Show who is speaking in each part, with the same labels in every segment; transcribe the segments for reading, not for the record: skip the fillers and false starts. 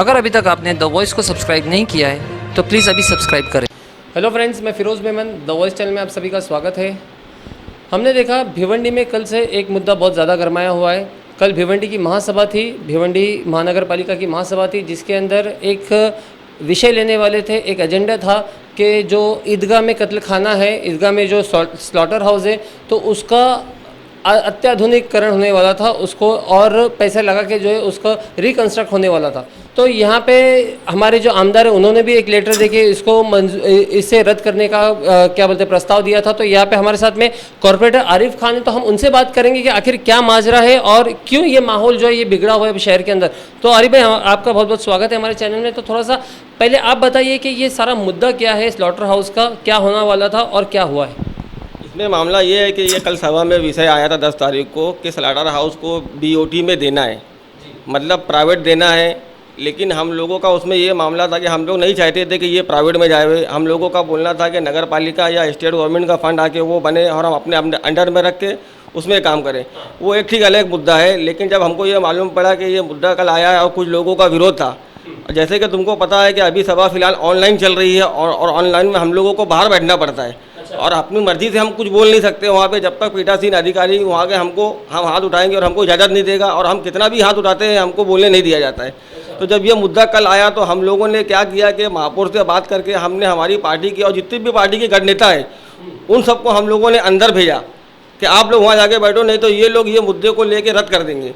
Speaker 1: अगर अभी तक आपने द वॉइस को सब्सक्राइब नहीं किया है तो प्लीज़ अभी सब्सक्राइब करें। हेलो फ्रेंड्स, मैं Firoz Memon, the voice channel में आप सभी का स्वागत है। हमने देखा भिवंडी में कल से एक मुद्दा बहुत ज़्यादा गरमाया हुआ है। कल भिवंडी की महासभा थी, भिवंडी महानगर पालिका की महासभा थी, जिसके अंदर एक विषय लेने वाले थे। एक एजेंडा था कि जो ईदगाह में कत्ल खाना है, ईदगाह में जो स्लॉटर हाउस है, तो उसका अत्याधुनिकीकरण होने वाला था, उसको और पैसे लगा के जो है उसका रिकंस्ट्रक्ट होने वाला था। तो यहाँ पे हमारे जो आमदार है उन्होंने भी एक लेटर देके इसको इसे रद्द करने का क्या बोलते प्रस्ताव दिया था। तो यहाँ पे हमारे साथ में कॉर्पोरेटर आरिफ खान है, तो हम उनसे बात करेंगे कि आखिर क्या माजरा है और क्यों ये माहौल जो है ये बिगड़ा हुआ है शहर के अंदर। तो आरिफ भाई, आपका बहुत बहुत स्वागत है हमारे चैनल में। तो थोड़ा सा पहले आप बताइए कि ये सारा मुद्दा क्या है, स्लॉटर हाउस का क्या होने वाला था और क्या हुआ है।
Speaker 2: इसमें मामला ये है कि ये कल सभा में विषय आया था 10 तारीख को कि स्लॉटर हाउस को बीओटी में देना है, मतलब प्राइवेट देना है। लेकिन हम लोगों का उसमें ये मामला था कि हम लोग नहीं चाहते थे कि ये प्राइवेट में जाए। हम लोगों का बोलना था कि नगर पालिका या स्टेट गवर्नमेंट का फंड आके वो बने और हम अपने अंडर में रख के उसमें काम करें। वो एक ठीक अलग मुद्दा है। लेकिन जब हमको ये मालूम पड़ा कि ये मुद्दा कल आया है और कुछ लोगों का विरोध था, जैसे कि तुमको पता है कि अभी सभा फिलहाल ऑनलाइन चल रही है और ऑनलाइन में हम लोगों को बाहर बैठना पड़ता है और अपनी मर्जी से हम कुछ बोल नहीं सकते वहाँ पे, जब तक पीठासीन अधिकारी वहाँ के हम हाथ उठाएंगे और हमको इजाज़त नहीं देगा, और हम कितना भी हाथ उठाते हैं हमको बोलने नहीं दिया जाता है। तो जब ये मुद्दा कल आया तो हम लोगों ने क्या किया कि महापौर से बात करके हमने हमारी पार्टी की और जितनी भी पार्टी के गण नेता है उन सबको हम लोगों ने अंदर भेजा कि आप लोग वहाँ जाके बैठो, नहीं तो ये लोग ये मुद्दे को लेके रद्द कर देंगे।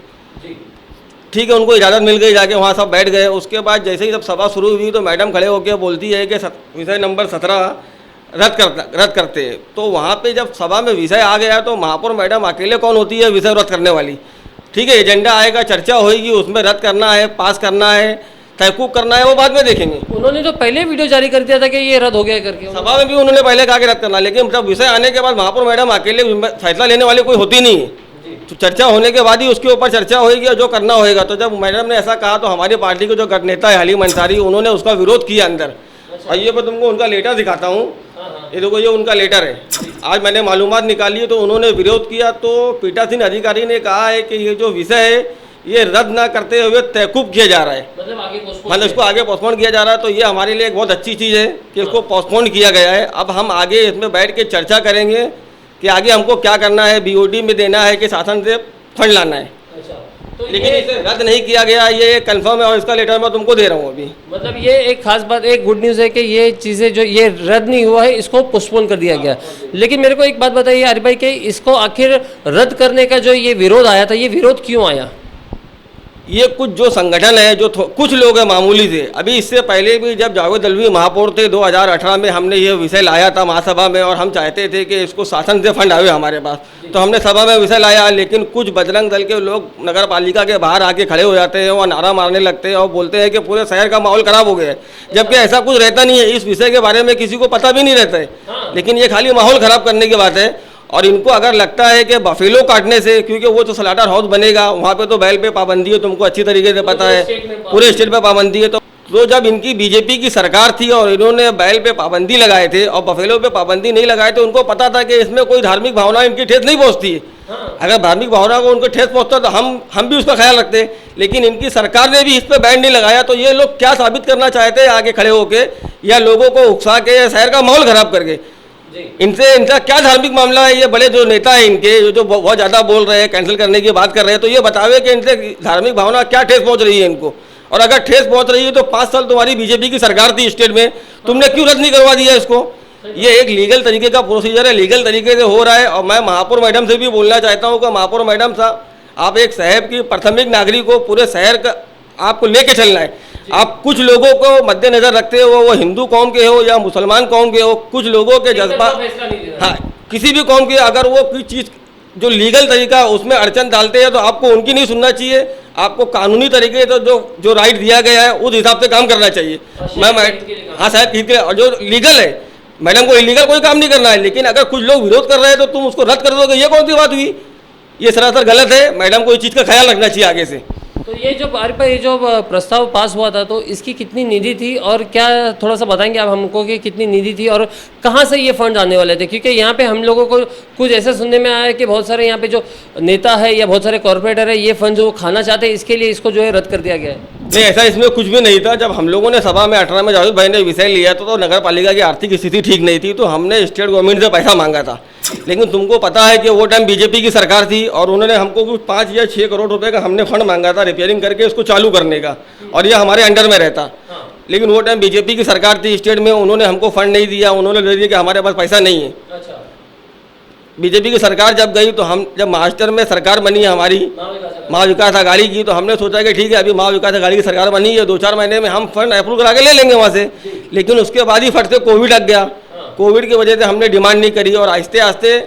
Speaker 2: ठीक है, उनको इजाज़त मिल गई, जाके वहाँ सब बैठ गए। उसके बाद जैसे ही जब सभा शुरू हुई तो मैडम खड़े होकर बोलती है कि विषय नंबर 17 रद्द करते हैं। तो वहाँ पे जब सभा में विषय आ गया तो महापौर मैडम अकेले कौन होती है विषय रद्द करने वाली। ठीक है, एजेंडा आएगा, चर्चा होगी, उसमें रद्द करना है, पास करना है, तहकूक करना है, वो बाद में देखेंगे।
Speaker 1: उन्होंने तो पहले वीडियो जारी कर दिया था कि ये रद्द हो गया करके,
Speaker 2: सभा में भी उन्होंने पहले कहा कि रद्द करना। लेकिन जब विषय आने के बाद महापौर मैडम अकेले फैसला लेने वाली कोई होती नहीं है, तो चर्चा होने के बाद ही उसके ऊपर चर्चा होगी और जो करना होगा। तो जब मैडम ने ऐसा कहा तो हमारी पार्टी के जो गण नेता है हलीम अंसारी, उन्होंने उसका विरोध किया अंदर। और ये मैं तुमको उनका लेटर दिखाता हूँ, ये देखो ये उनका लेटर है। आज मैंने मालूमात निकाली है, तो उन्होंने विरोध किया। तो पीठासीन अधिकारी ने कहा है कि ये जो विषय है ये रद्द ना करते हुए तहकूब किया जा रहा है, मतलब इसको आगे पोस्टपोन किया जा रहा है। तो ये हमारे लिए एक बहुत अच्छी चीज़ है कि इसको पोस्टपोन किया गया है। अब हम आगे इसमें बैठ के चर्चा करेंगे कि आगे हमको क्या करना है, बीओडी में देना है कि शासन से फंड लाना है। तो लेकिन इसे रद्द नहीं किया गया, ये कंफर्म है और इसका लेटर मैं तुमको दे रहा हूँ अभी।
Speaker 1: मतलब ये एक खास बात, एक गुड न्यूज़ है कि ये चीज़ें जो ये रद्द नहीं हुआ है इसको पोस्टपोन कर दिया गया। लेकिन मेरे को एक बात बताइए आरिफ भाई कि इसको आखिर रद्द करने का जो ये विरोध आया था, ये विरोध क्यों आया?
Speaker 2: ये कुछ जो संगठन है, जो कुछ लोग हैं मामूली से, अभी इससे पहले भी जब जावेद अलवी महापौर थे 2018 में हमने ये विषय लाया था महासभा में और हम चाहते थे कि इसको शासन से फंड आवे हमारे पास, तो हमने सभा में विषय लाया। लेकिन कुछ बजरंग दल के लोग नगर पालिका के बाहर आके खड़े हो जाते हैं और नारा मारने लगते हैं और बोलते हैं कि पूरे शहर का माहौल ख़राब हो गया है, जबकि ऐसा कुछ रहता नहीं है। इस विषय के बारे में किसी को पता भी नहीं रहता है, लेकिन ये खाली माहौल ख़राब करने की बात है। और इनको अगर लगता है कि बफेलो काटने से, क्योंकि वो तो स्लॉटर हाउस बनेगा, वहाँ पे तो बैल पे पाबंदी है, तुमको अच्छी तरीके से पता है, पूरे स्टेट पे पाबंदी है। तो जब इनकी बीजेपी की सरकार थी और इन्होंने बैल पे पाबंदी लगाए थे और बफेलो पे पाबंदी नहीं लगाए थे, उनको पता था कि इसमें कोई धार्मिक भावना इनकी ठेस नहीं पहुँचती है। अगर धार्मिक भावना को उनको ठेस पहुँचता तो हम भी उसका ख्याल रखते। लेकिन इनकी सरकार ने भी इस पर बैन नहीं लगाया। तो ये लोग क्या साबित करना चाहते हैं आगे खड़े होके, या लोगों को उकसा के या शहर का माहौल खराब करके? इनका क्या धार्मिक मामला है? ये बड़े जो नेता हैं इनके, जो बहुत ज़्यादा बोल रहे हैं, कैंसिल करने की बात कर रहे हैं, तो ये बतावे कि इनसे धार्मिक भावना क्या ठेस पहुंच रही है इनको। और अगर ठेस पहुंच रही है तो 5 साल तुम्हारी बीजेपी की सरकार थी स्टेट में, तुमने क्यों रद्द नहीं करवा दिया इसको? ये एक लीगल तरीके का प्रोसीजर है, लीगल तरीके से हो रहा है। और मैं महापौर मैडम से भी बोलना चाहता हूँ कि महापौर मैडम साहब, आप एक शहर की प्राथमिक नागरिक हो, पूरे शहर का आपको लेके चलना है। आप कुछ लोगों को मद्देनजर रखते हो, वो हिंदू कौम के हो या मुसलमान कौम के हो, कुछ लोगों के जज्बा, हाँ, किसी भी कौम के, अगर वो कोई चीज़ जो लीगल तरीका उसमें अड़चन डालते हैं तो आपको उनकी नहीं सुनना चाहिए। आपको कानूनी तरीके से जो राइट दिया गया है उस हिसाब से काम करना चाहिए। हाँ साहब, ठीक है, और जो लीगल है, मैडम को इलीगल कोई काम नहीं करना है। लेकिन अगर कुछ लोग विरोध कर रहे हैं तो तुम उसको रद्द कर दोगे, ये कौन सी बात हुई? ये सरासर गलत है। मैडम को इस चीज़ का ख्याल रखना चाहिए आगे से।
Speaker 1: तो ये जो आरिफ भाई, ये जो प्रस्ताव पास हुआ था तो इसकी कितनी निधि थी और क्या थोड़ा सा बताएंगे आप हमको कि कितनी निधि थी और कहाँ से ये फंड आने वाले थे? क्योंकि यहाँ पे हम लोगों को कुछ ऐसा सुनने में आया है कि बहुत सारे यहाँ पे जो नेता है या बहुत सारे कॉर्पोरेटर है, ये फंड जो खाना चाहते हैं इसके लिए इसको जो है रद्द कर दिया गया है।
Speaker 2: नहीं, ऐसा इसमें कुछ भी नहीं था। जब हम लोगों ने सभा में 18 में जावेद भाई ने विषय लिया तो नगर पालिका की आर्थिक स्थिति ठीक नहीं थी, तो हमने स्टेट गवर्नमेंट से पैसा मांगा था। लेकिन तुमको पता है कि वो टाइम बीजेपी की सरकार थी और उन्होंने हमको कुछ 5 या 6 करोड़ रुपए का हमने फंड मांगा था रिपेयरिंग करके उसको चालू करने का, और ये हमारे अंडर में रहता। लेकिन वो टाइम बीजेपी की सरकार थी स्टेट में, उन्होंने हमको फंड नहीं दिया, उन्होंने ले दिया कि हमारे पास पैसा नहीं है। बीजेपी की सरकार जब गई तो हम जब महाराष्ट्र में सरकार बनी है हमारी महाविकास आघाड़ी की, तो हमने सोचा कि ठीक है अभी महाविकास आघाड़ी की सरकार बनी है, 2-4 महीने में हम फंड अप्रूव करा के ले लेंगे वहाँ से। लेकिन उसके बाद ही फट से कोविड लग गया। कोविड की वजह से हमने डिमांड नहीं करी और आहिस्ते आहिस्ते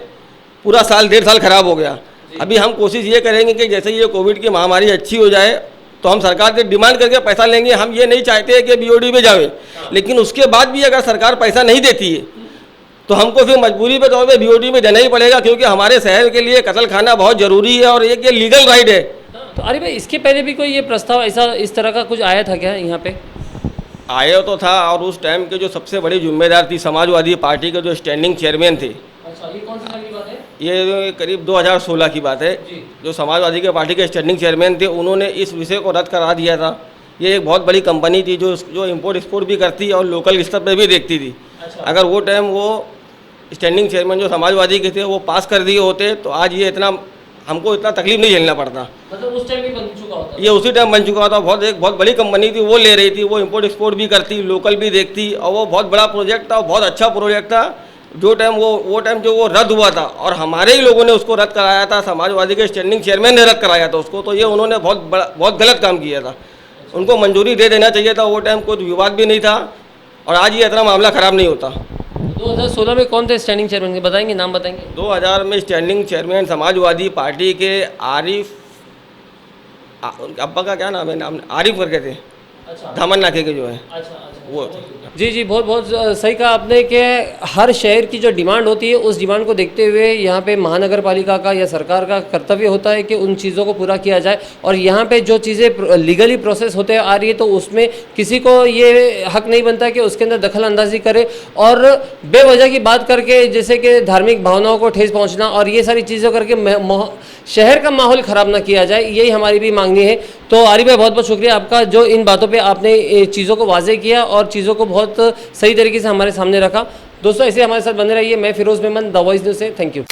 Speaker 2: पूरा साल 1.5 साल खराब हो गया। अभी हम कोशिश ये करेंगे कि जैसे ये कोविड की महामारी अच्छी हो जाए तो हम सरकार से डिमांड करके पैसा लेंगे। हम ये नहीं चाहते कि बीओडी में जाए, लेकिन उसके बाद भी अगर सरकार पैसा नहीं देती है तो हमको फिर मजबूरी पे तौर पे बीओडी में देना ही पड़ेगा, क्योंकि हमारे शहर के लिए कत्ल खाना बहुत ज़रूरी है और एक ये लीगल राइट है।
Speaker 1: तो अरे भाई, इसके पहले भी कोई ये प्रस्ताव ऐसा इस तरह का कुछ आया था क्या यहाँ पे?
Speaker 2: आया तो था, और उस टाइम के जो सबसे बड़ी जिम्मेदार थी समाजवादी पार्टी के जो स्टैंडिंग चेयरमैन थे।
Speaker 1: अच्छा, ये कौन सी साल की बात है?
Speaker 2: ये करीब 2016 की बात है। जो समाजवादी के पार्टी के स्टैंडिंग चेयरमैन थे उन्होंने इस विषय को रद्द करा दिया था। ये एक बहुत बड़ी कंपनी थी जो इम्पोर्ट एक्सपोर्ट भी करती और लोकल स्तर पर भी देखती थी। अगर वो टाइम वो स्टैंडिंग चेयरमैन जो समाजवादी के थे वो पास कर दिए होते तो आज ये हमको इतना तकलीफ नहीं झेलना पड़ता।
Speaker 1: मतलब उस टाइम भी बन चुका होता?
Speaker 2: ये उसी टाइम बन चुका था। एक बहुत बड़ी कंपनी थी, वो ले रही थी, वो इम्पोर्ट एक्सपोर्ट भी करती, लोकल भी देखती, और वो बहुत बड़ा प्रोजेक्ट था और बहुत अच्छा प्रोजेक्ट था। जो टाइम वो रद्द हुआ था और हमारे ही लोगों ने उसको रद्द कराया था, समाजवादी के स्टैंडिंग चेयरमैन ने रद्द कराया था उसको, तो ये उन्होंने बहुत गलत काम किया था। उनको मंजूरी दे देना चाहिए था। वो टाइम कोई विवाद भी नहीं था और आज ये इतना मामला ख़राब नहीं होता।
Speaker 1: 2016 में कौन थे स्टैंडिंग चेयरमैन के, बताएंगे, नाम बताएंगे?
Speaker 2: 2000 में स्टैंडिंग चेयरमैन समाजवादी पार्टी के आरिफ, अब्बा का क्या नाम है, नाम आरिफ करके थे।
Speaker 1: अच्छा,
Speaker 2: धामन नाके के जो है।
Speaker 1: अच्छा,
Speaker 2: वो थे।
Speaker 1: जी, बहुत सही कहा आपने कि हर शहर की जो डिमांड होती है उस डिमांड को देखते हुए यहाँ पे महानगर पालिका का या सरकार का कर्तव्य होता है कि उन चीज़ों को पूरा किया जाए। और यहाँ पे जो चीज़ें लीगली प्रोसेस होते आ रही है तो उसमें किसी को ये हक नहीं बनता कि उसके अंदर दखल अंदाजी करे और बेवजह की बात करके, जैसे कि धार्मिक भावनाओं को ठेस पहुँचना और ये सारी चीज़ें करके शहर का माहौल ख़राब ना किया जाए, यही हमारी भी मांगनी है। तो आरिफ भाई, बहुत बहुत शुक्रिया आपका जो इन बातों पे आपने चीज़ों को वाजे किया और चीज़ों को बहुत सही तरीके से हमारे सामने रखा। दोस्तों, ऐसे हमारे साथ बने रहिए। मैं Firoz Memon, the voice news से। Thank you.